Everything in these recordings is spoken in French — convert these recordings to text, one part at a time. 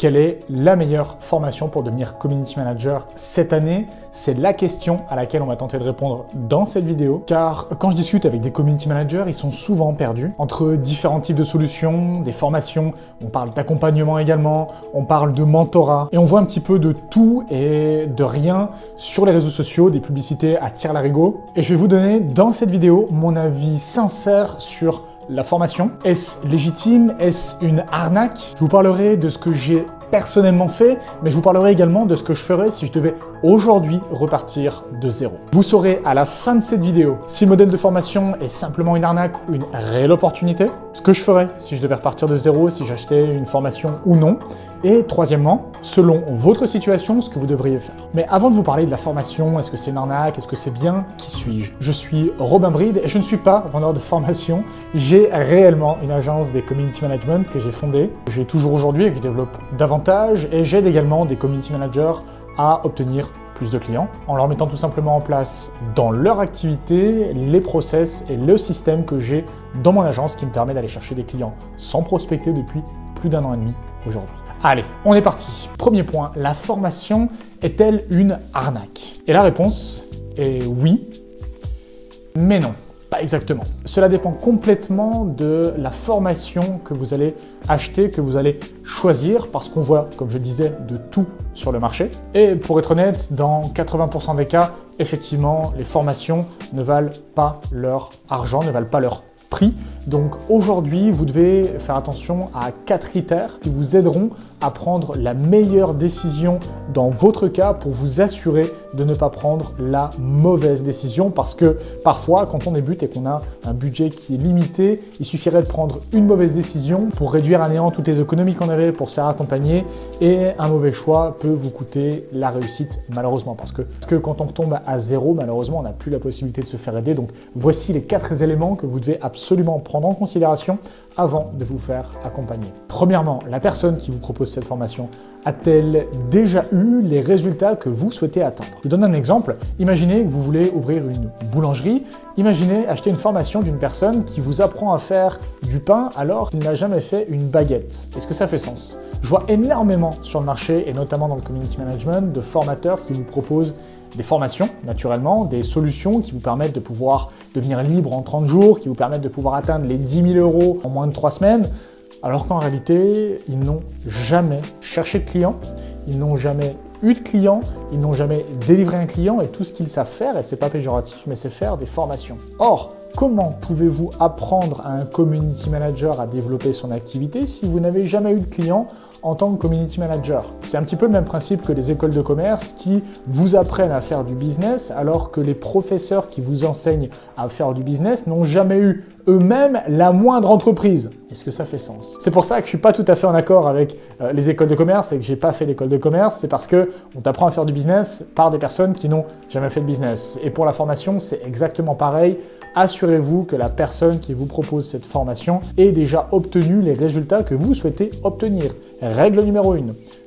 Quelle est la meilleure formation pour devenir community manager cette année? C'est la question à laquelle on va tenter de répondre dans cette vidéo. Car quand je discute avec des community managers, ils sont souvent perdus entre différents types de solutions, des formations, on parle d'accompagnement également, on parle de mentorat, et on voit un petit peu de tout et de rien sur les réseaux sociaux, des publicités à tire-larigot. Et je vais vous donner dans cette vidéo mon avis sincère sur la formation. Est-ce légitime? Est-ce une arnaque? Je vous parlerai de ce que j'ai personnellement fait, mais je vous parlerai également de ce que je ferais si je devais aujourd'hui repartir de zéro. Vous saurez à la fin de cette vidéo si le modèle de formation est simplement une arnaque ou une réelle opportunité, ce que je ferais si je devais repartir de zéro, si j'achetais une formation ou non, et troisièmement, selon votre situation, ce que vous devriez faire. Mais avant de vous parler de la formation, est-ce que c'est une arnaque, est-ce que c'est bien, qui suis-je? Je suis Robin Bride et je ne suis pas vendeur de formation. J'ai réellement une agence des community management que j'ai fondée, que j'ai toujours aujourd'hui et que je développe davantage, et j'aide également des community managers à obtenir plus de clients en leur mettant tout simplement en place dans leur activité les process et le système que j'ai dans mon agence qui me permet d'aller chercher des clients sans prospecter depuis plus d'1 an et demi aujourd'hui. Allez, on est parti. Premier point, la formation est-elle une arnaque? Et la réponse est oui, mais non. Pas exactement. Cela dépend complètement de la formation que vous allez acheter, que vous allez choisir, parce qu'on voit, comme je disais, de tout sur le marché. Et pour être honnête, dans 80% des cas, effectivement, les formations ne valent pas leur argent, ne valent pas leur prix. Donc aujourd'hui, vous devez faire attention à 4 critères qui vous aideront à prendre la meilleure décision dans votre cas pour vous assurer de ne pas prendre la mauvaise décision, parce que parfois, quand on débute et qu'on a un budget qui est limité, il suffirait de prendre une mauvaise décision pour réduire à néant toutes les économies qu'on avait pour se faire accompagner, et un mauvais choix peut vous coûter la réussite malheureusement, parce que quand on tombe à zéro, malheureusement, on n'a plus la possibilité de se faire aider. Donc voici les 4 éléments que vous devez absolument prendre en considération avant de vous faire accompagner. Premièrement, la personne qui vous propose cette formation a-t-elle déjà eu les résultats que vous souhaitez atteindre? Je vous donne un exemple. Imaginez que vous voulez ouvrir une boulangerie. Imaginez acheter une formation d'une personne qui vous apprend à faire du pain alors qu'il n'a jamais fait une baguette. Est-ce que ça fait sens? Je vois énormément sur le marché, et notamment dans le community management, de formateurs qui vous proposent des formations, naturellement, des solutions qui vous permettent de pouvoir devenir libre en 30 jours, qui vous permettent de pouvoir atteindre les 10 000 € en moins de 3 semaines, alors qu'en réalité, ils n'ont jamais cherché de clients, ils n'ont jamais eu de clients, ils n'ont jamais délivré un client, et tout ce qu'ils savent faire, et c'est pas péjoratif, mais c'est faire des formations. Or, comment pouvez-vous apprendre à un community manager à développer son activité si vous n'avez jamais eu de clients en tant que community manager? C'est un petit peu le même principe que les écoles de commerce qui vous apprennent à faire du business alors que les professeurs qui vous enseignent à faire du business n'ont jamais eu eux-mêmes la moindre entreprise. Est-ce que ça fait sens? C'est pour ça que je suis pas tout à fait en accord avec les écoles de commerce et que j'ai pas fait l'école de commerce. C'est parce que on t'apprend à faire du business par des personnes qui n'ont jamais fait de business. Et pour la formation, c'est exactement pareil. Assurez-vous que la personne qui vous propose cette formation ait déjà obtenu les résultats que vous souhaitez obtenir. Règle numéro 1.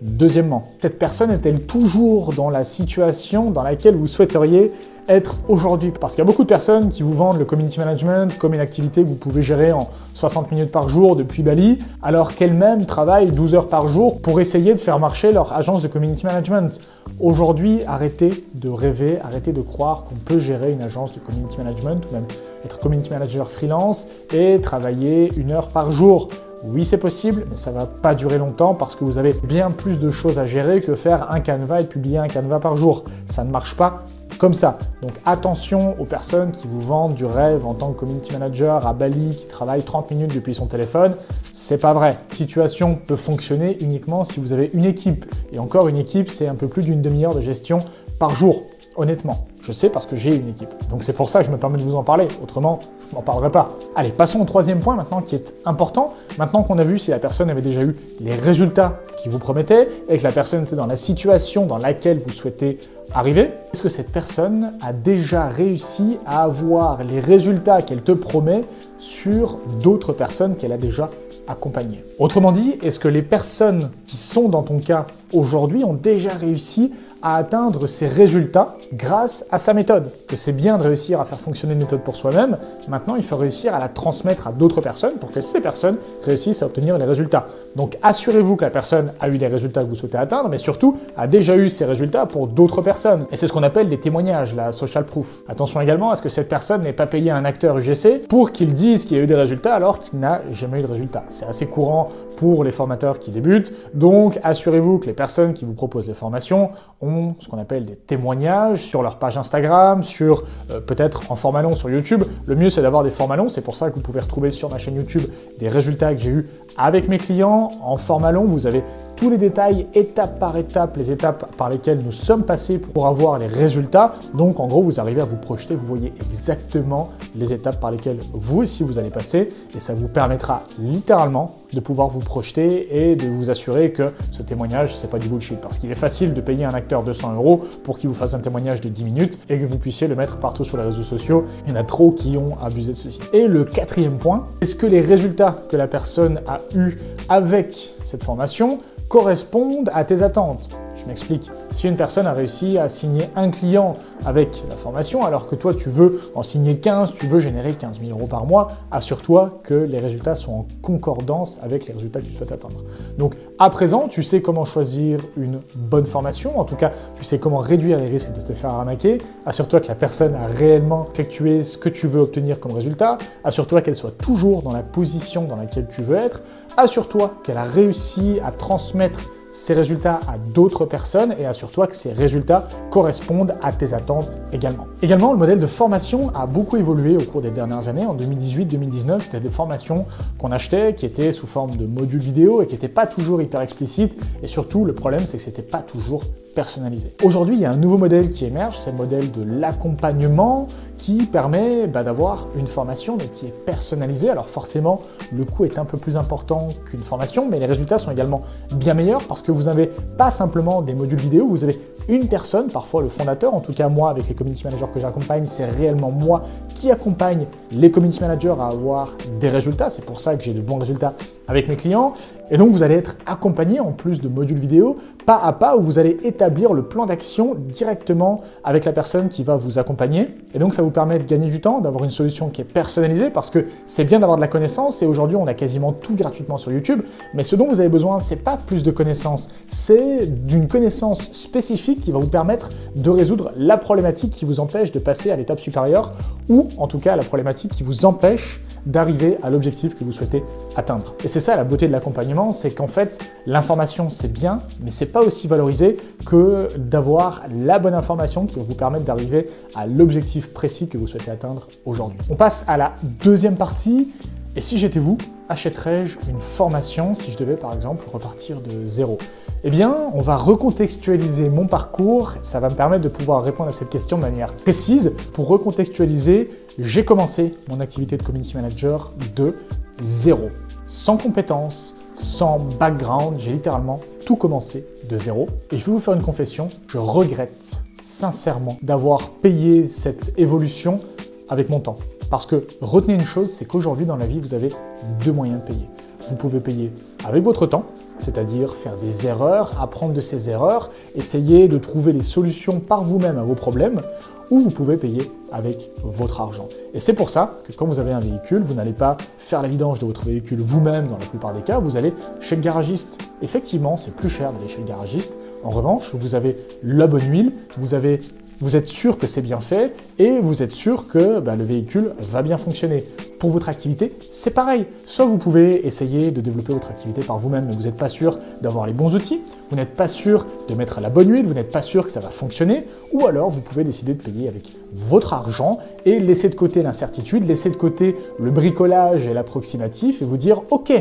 Deuxièmement, cette personne est-elle toujours dans la situation dans laquelle vous souhaiteriez être aujourd'hui? Parce qu'il y a beaucoup de personnes qui vous vendent le community management comme une activité que vous pouvez gérer en 60 minutes par jour depuis Bali, alors qu'elles-mêmes travaillent 12 heures par jour pour essayer de faire marcher leur agence de community management. Aujourd'hui, arrêtez de rêver, arrêtez de croire qu'on peut gérer une agence de community management ou même être community manager freelance et travailler 1 heure par jour. Oui, c'est possible, mais ça ne va pas durer longtemps parce que vous avez bien plus de choses à gérer que faire un canevas et publier un canevas par jour. Ça ne marche pas comme ça. Donc attention aux personnes qui vous vendent du rêve en tant que community manager à Bali, qui travaille 30 minutes depuis son téléphone. C'est pas vrai. La situation peut fonctionner uniquement si vous avez une équipe. Et encore, une équipe, c'est un peu plus d'une demi-heure de gestion par jour. Honnêtement, je sais parce que j'ai une équipe. Donc c'est pour ça que je me permets de vous en parler. Autrement, je n'en parlerai pas. Allez, passons au 3e point maintenant qui est important. Maintenant qu'on a vu si la personne avait déjà eu les résultats qu'il vous promettait et que la personne était dans la situation dans laquelle vous souhaitez arriver, est-ce que cette personne a déjà réussi à avoir les résultats qu'elle te promet sur d'autres personnes qu'elle a déjà accompagnées? Autrement dit, est-ce que les personnes qui sont dans ton cas aujourd'hui ont déjà réussi à atteindre ces résultats grâce à sa méthode? Que c'est bien de réussir à faire fonctionner une méthode pour soi-même, maintenant il faut réussir à la transmettre à d'autres personnes pour que ces personnes réussissent à obtenir les résultats. Donc assurez-vous que la personne personne a eu les résultats que vous souhaitez atteindre, mais surtout a déjà eu ces résultats pour d'autres personnes. Et c'est ce qu'on appelle les témoignages, la social proof. Attention également à ce que cette personne n'ait pas payé un acteur UGC pour qu'il dise qu'il a eu des résultats alors qu'il n'a jamais eu de résultats. C'est assez courant pour les formateurs qui débutent, donc assurez-vous que les personnes qui vous proposent les formations ont ce qu'on appelle des témoignages sur leur page Instagram, sur peut-être en format long sur YouTube. Le mieux c'est d'avoir des formats longs, c'est pour ça que vous pouvez retrouver sur ma chaîne YouTube des résultats que j'ai eu avec mes clients. En format long, vous avez tous les détails, étape par étape, les étapes par lesquelles nous sommes passés pour avoir les résultats. Donc en gros, vous arrivez à vous projeter, vous voyez exactement les étapes par lesquelles vous aussi vous allez passer et ça vous permettra littéralement de pouvoir vous projeter et de vous assurer que ce témoignage, c'est pas du bullshit. Parce qu'il est facile de payer un acteur 200 € pour qu'il vous fasse un témoignage de 10 minutes et que vous puissiez le mettre partout sur les réseaux sociaux. Il y en a trop qui ont abusé de ceci. Et le quatrième point, est-ce que les résultats que la personne a eus avec cette formation correspondent à tes attentes? Je m'explique. Si une personne a réussi à signer un client avec la formation, alors que toi tu veux en signer 15, tu veux générer 15 000 € par mois, assure-toi que les résultats sont en concordance avec les résultats que tu souhaites atteindre. Donc à présent, tu sais comment choisir une bonne formation, en tout cas tu sais comment réduire les risques de te faire arnaquer. Assure-toi que la personne a réellement effectué ce que tu veux obtenir comme résultat. Assure-toi qu'elle soit toujours dans la position dans laquelle tu veux être. Assure-toi qu'elle a réussi à transmettre ces résultats à d'autres personnes et assure-toi que ces résultats correspondent à tes attentes également. Également, le modèle de formation a beaucoup évolué au cours des dernières années. En 2018-2019, c'était des formations qu'on achetait qui étaient sous forme de modules vidéo et qui n'étaient pas toujours hyper explicites. Et surtout, le problème, c'est que c'était pas toujours personnalisé. Aujourd'hui, il y a un nouveau modèle qui émerge, c'est le modèle de l'accompagnement qui permet d'avoir une formation mais qui est personnalisée. Alors forcément, le coût est un peu plus important qu'une formation, mais les résultats sont également bien meilleurs parce que vous n'avez pas simplement des modules vidéo, vous avez une personne, parfois le fondateur, en tout cas moi avec les community managers que j'accompagne, c'est réellement moi qui accompagne les community managers à avoir des résultats. C'est pour ça que j'ai de bons résultats avec mes clients. Et donc vous allez être accompagné en plus de modules vidéo, pas à pas, où vous allez établir le plan d'action directement avec la personne qui va vous accompagner. Et donc ça vous permet de gagner du temps, d'avoir une solution qui est personnalisée parce que c'est bien d'avoir de la connaissance et aujourd'hui on a quasiment tout gratuitement sur YouTube. Mais ce dont vous avez besoin, c'est pas plus de connaissances, c'est d'une connaissance spécifique qui va vous permettre de résoudre la problématique qui vous empêche de passer à l'étape supérieure ou en tout cas la problématique qui vous empêche d'arriver à l'objectif que vous souhaitez atteindre. Et c'est ça la beauté de l'accompagnement, c'est qu'en fait l'information c'est bien, mais c'est pas aussi valorisé que d'avoir la bonne information qui va vous permettre d'arriver à l'objectif précis que vous souhaitez atteindre aujourd'hui. On passe à la deuxième partie. Et si j'étais vous, achèterais-je une formation si je devais par exemple repartir de zéro? Eh bien, on va recontextualiser mon parcours. Ça va me permettre de pouvoir répondre à cette question de manière précise. Pour recontextualiser, j'ai commencé mon activité de community manager de zéro. Sans compétences, sans background, j'ai littéralement tout commencé de zéro. Et je vais vous faire une confession, je regrette sincèrement d'avoir payé cette évolution avec mon temps. Parce que retenez une chose, c'est qu'aujourd'hui dans la vie, vous avez deux moyens de payer. Vous pouvez payer avec votre temps, c'est-à-dire faire des erreurs, apprendre de ces erreurs, essayer de trouver les solutions par vous-même à vos problèmes, ou vous pouvez payer avec votre argent. Et c'est pour ça que quand vous avez un véhicule, vous n'allez pas faire la vidange de votre véhicule vous-même dans la plupart des cas, vous allez chez le garagiste. Effectivement, c'est plus cher d'aller chez le garagiste. En revanche, vous avez la bonne huile, vous êtes sûr que c'est bien fait et vous êtes sûr que le véhicule va bien fonctionner. Pour votre activité, c'est pareil. Soit vous pouvez essayer de développer votre activité par vous-même, mais vous n'êtes pas sûr d'avoir les bons outils, vous n'êtes pas sûr de mettre la bonne huile, vous n'êtes pas sûr que ça va fonctionner, ou alors vous pouvez décider de payer avec votre argent et laisser de côté l'incertitude, laisser de côté le bricolage et l'approximatif et vous dire « Ok,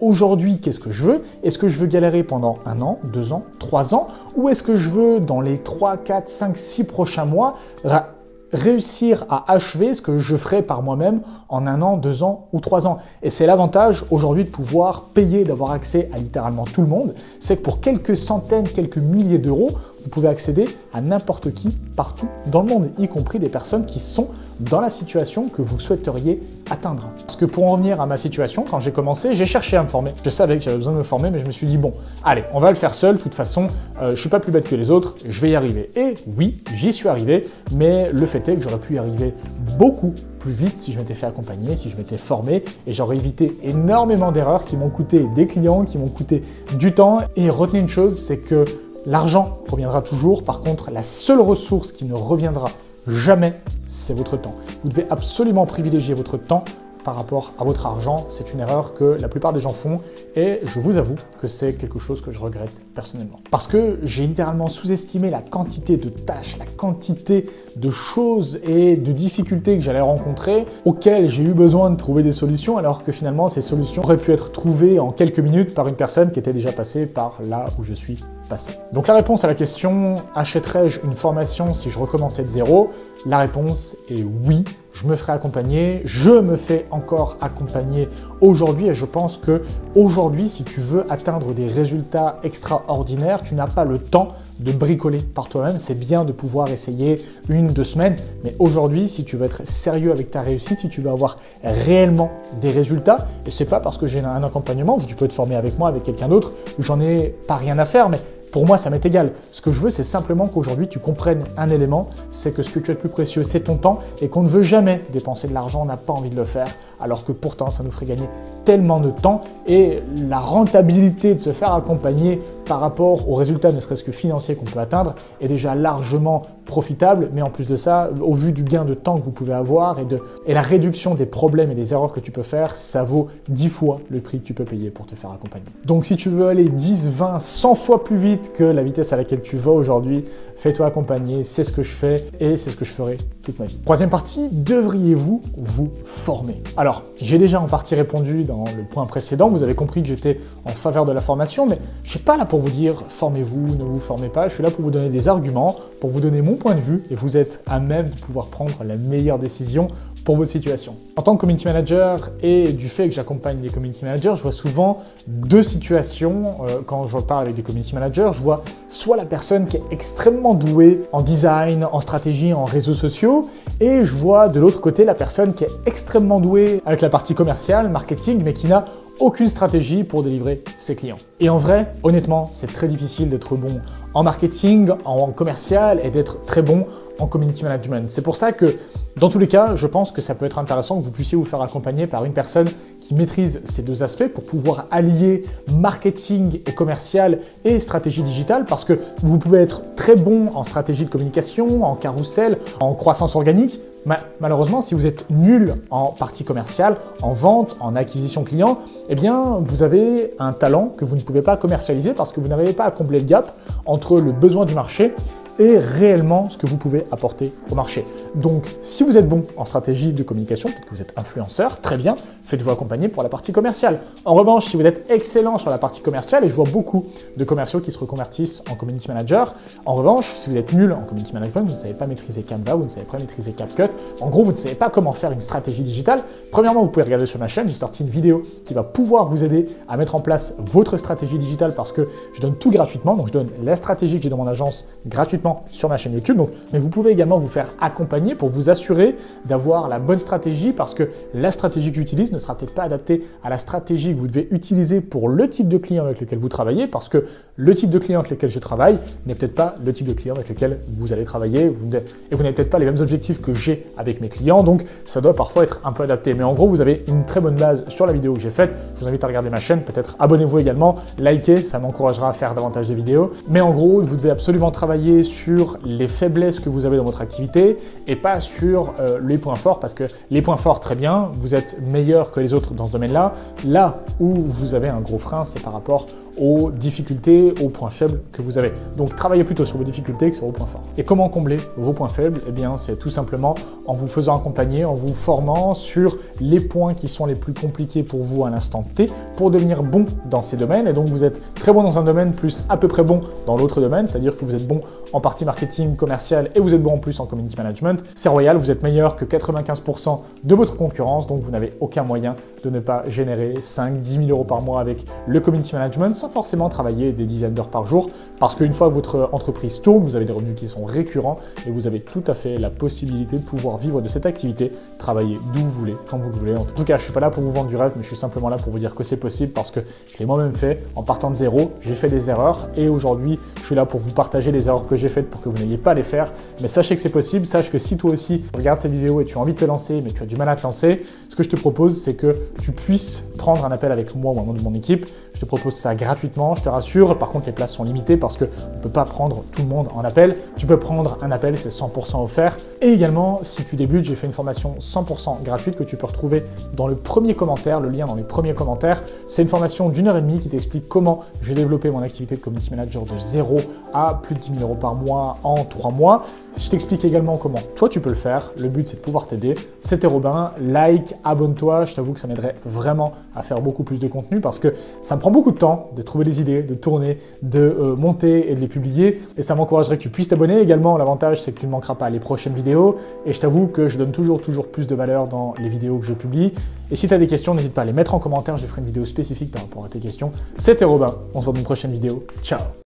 aujourd'hui, qu'est-ce que je veux? Est-ce que je veux galérer pendant 1 an, 2 ans, 3 ans? Ou est-ce que je veux, dans les 3, 4, 5, 6 prochains mois, réussir à achever ce que je ferai par moi-même en 1 an, 2 ans ou 3 ans. Et c'est l'avantage aujourd'hui de pouvoir payer, d'avoir accès à littéralement tout le monde, c'est que pour quelques centaines, quelques milliers d'euros, vous pouvez accéder à n'importe qui partout dans le monde, y compris des personnes qui sont dans la situation que vous souhaiteriez atteindre. Parce que pour en revenir à ma situation, quand j'ai commencé, j'ai cherché à me former. Je savais que j'avais besoin de me former, mais je me suis dit, bon, allez, on va le faire seul. De toute façon, je suis pas plus bête que les autres, je vais y arriver. Et oui, j'y suis arrivé, mais le fait est que j'aurais pu y arriver beaucoup plus vite si je m'étais fait accompagner, si je m'étais formé, et j'aurais évité énormément d'erreurs qui m'ont coûté des clients, qui m'ont coûté du temps. Et retenez une chose, c'est que l'argent reviendra toujours. Par contre, la seule ressource qui ne reviendra jamais, c'est votre temps. Vous devez absolument privilégier votre temps par rapport à votre argent. C'est une erreur que la plupart des gens font et je vous avoue que c'est quelque chose que je regrette personnellement. Parce que j'ai littéralement sous-estimé la quantité de tâches, la quantité de choses et de difficultés que j'allais rencontrer auxquelles j'ai eu besoin de trouver des solutions alors que finalement ces solutions auraient pu être trouvées en quelques minutes par une personne qui était déjà passée par là où je suis passé. Donc la réponse à la question « Achèterais-je une formation si je recommençais de zéro ?» La réponse est oui. Je me ferai accompagner, je me fais encore accompagner aujourd'hui et je pense que aujourd'hui, si tu veux atteindre des résultats extraordinaires, tu n'as pas le temps de bricoler par toi-même. C'est bien de pouvoir essayer 1-2 semaines, mais aujourd'hui, si tu veux être sérieux avec ta réussite, si tu veux avoir réellement des résultats, et c'est pas parce que j'ai un accompagnement, tu peux te former avec moi, avec quelqu'un d'autre, j'en ai pas rien à faire, mais pour moi, ça m'est égal. Ce que je veux, c'est simplement qu'aujourd'hui, tu comprennes un élément, c'est que ce que tu as de plus précieux, c'est ton temps et qu'on ne veut jamais dépenser de l'argent, on n'a pas envie de le faire, alors que pourtant, ça nous ferait gagner tellement de temps et la rentabilité de se faire accompagner par rapport aux résultats, ne serait-ce que financiers qu'on peut atteindre, est déjà largement profitable. Mais en plus de ça, au vu du gain de temps que vous pouvez avoir et la réduction des problèmes et des erreurs que tu peux faire, ça vaut 10 fois le prix que tu peux payer pour te faire accompagner. Donc si tu veux aller 10, 20, 100 fois plus vite que la vitesse à laquelle tu vas aujourd'hui, fais-toi accompagner, c'est ce que je fais et c'est ce que je ferai toute ma vie. Troisième partie, devriez-vous vous former? Alors, j'ai déjà en partie répondu dans le point précédent, vous avez compris que j'étais en faveur de la formation, mais je ne suis pas là pour vous dire formez-vous, ne vous formez pas, je suis là pour vous donner des arguments, pour vous donner mon point de vue et vous êtes à même de pouvoir prendre la meilleure décision pour votre situation. En tant que community manager et du fait que j'accompagne les community managers, je vois souvent deux situations quand je parle avec des community managers. Je vois soit la personne qui est extrêmement douée en design, en stratégie, en réseaux sociaux, et je vois de l'autre côté la personne qui est extrêmement douée avec la partie commerciale, marketing, mais qui n'a aucune stratégie pour délivrer ses clients. Et en vrai, honnêtement, c'est très difficile d'être bon en marketing, en commercial et d'être très bon en community management. C'est pour ça que, dans tous les cas, je pense que ça peut être intéressant que vous puissiez vous faire accompagner par une personne qui maîtrise ces deux aspects pour pouvoir allier marketing et commercial et stratégie digitale, parce que vous pouvez être très bon en stratégie de communication, en carrousel, en croissance organique. Malheureusement, si vous êtes nul en partie commerciale, en vente, en acquisition client, eh bien, vous avez un talent que vous ne pouvez pas commercialiser parce que vous n'arrivez pas à combler le gap entre le besoin du marché et réellement ce que vous pouvez apporter au marché. Donc, si vous êtes bon en stratégie de communication, peut-être que vous êtes influenceur, très bien, faites-vous accompagner pour la partie commerciale. En revanche, si vous êtes excellent sur la partie commerciale, et je vois beaucoup de commerciaux qui se reconvertissent en community manager, en revanche, si vous êtes nul en community management, vous ne savez pas maîtriser Canva, vous ne savez pas maîtriser CapCut, en gros, vous ne savez pas comment faire une stratégie digitale, premièrement, vous pouvez regarder sur ma chaîne, j'ai sorti une vidéo qui va pouvoir vous aider à mettre en place votre stratégie digitale parce que je donne tout gratuitement, donc je donne la stratégie que j'ai dans mon agence gratuitement sur ma chaîne YouTube. Donc, mais vous pouvez également vous faire accompagner pour vous assurer d'avoir la bonne stratégie parce que la stratégie que j'utilise ne sera peut-être pas adaptée à la stratégie que vous devez utiliser pour le type de client avec lequel vous travaillez parce que le type de client avec lequel je travaille n'est peut-être pas le type de client avec lequel vous allez travailler et vous n'avez peut-être pas les mêmes objectifs que j'ai avec mes clients. Donc, ça doit parfois être un peu adapté. Mais en gros, vous avez une très bonne base sur la vidéo que j'ai faite. Je vous invite à regarder ma chaîne. Peut-être abonnez-vous également, likez, ça m'encouragera à faire davantage de vidéos. Mais en gros, vous devez absolument travailler sur les faiblesses que vous avez dans votre activité et pas sur les points forts parce que les points forts, très bien, vous êtes meilleur que les autres dans ce domaine-là. Là où vous avez un gros frein, c'est par rapport aux difficultés, aux points faibles que vous avez. Donc, travaillez plutôt sur vos difficultés que sur vos points forts. Et comment combler vos points faibles? Eh bien, c'est tout simplement en vous faisant accompagner, en vous formant sur les points qui sont les plus compliqués pour vous à l'instant T pour devenir bon dans ces domaines. Et donc, vous êtes très bon dans un domaine plus à peu près bon dans l'autre domaine, c'est-à-dire que vous êtes bon en partie marketing, commercial et vous êtes bon en plus en community management. C'est royal, vous êtes meilleur que 95% de votre concurrence, donc vous n'avez aucun moyen de ne pas générer 5-10 000 euros par mois avec le community management sans forcément travailler des dizaines d'heures par jour, parce qu'une fois que votre entreprise tourne, vous avez des revenus qui sont récurrents et vous avez tout à fait la possibilité de pouvoir vivre de cette activité, travailler d'où vous voulez, quand vous le voulez. En tout cas, je ne suis pas là pour vous vendre du rêve, mais je suis simplement là pour vous dire que c'est possible parce que je l'ai moi-même fait en partant de zéro, j'ai fait des erreurs et aujourd'hui, je suis là pour vous partager les erreurs que j'ai faites pour que vous n'ayez pas à les faire. Mais sachez que c'est possible, sache que si toi aussi tu regardes cette vidéo et tu as envie de te lancer, mais tu as du mal à te lancer, ce que je te propose, c'est que tu puisses prendre un appel avec moi ou un membre de mon équipe. Je te propose ça gratuitement, je te rassure. Par contre, les places sont limitées parce qu'on ne peut pas prendre tout le monde en appel. Tu peux prendre un appel, c'est 100% offert. Et également, si tu débutes, j'ai fait une formation 100% gratuite que tu peux retrouver dans le premier commentaire, le lien dans les premiers commentaires. C'est une formation d'1h30 qui t'explique comment j'ai développé mon activité de community manager de 0 à plus de 10 000 € par mois en 3 mois. Je t'explique également comment toi tu peux le faire. Le but, c'est de pouvoir t'aider. C'était Robin. Like, abonne-toi. Je t'avoue que ça m'aiderait vraiment à faire beaucoup plus de contenu parce que ça me prend beaucoup de temps de trouver des idées, de tourner, de monter et de les publier. Et ça m'encouragerait que tu puisses t'abonner. Également, l'avantage, c'est que tu ne manqueras pas les prochaines vidéos. Et je t'avoue que je donne toujours plus de valeur dans les vidéos que je publie. Et si tu as des questions, n'hésite pas à les mettre en commentaire. Je ferai une vidéo spécifique par rapport à tes questions. C'était Robin. On se voit dans une prochaine vidéo. Ciao!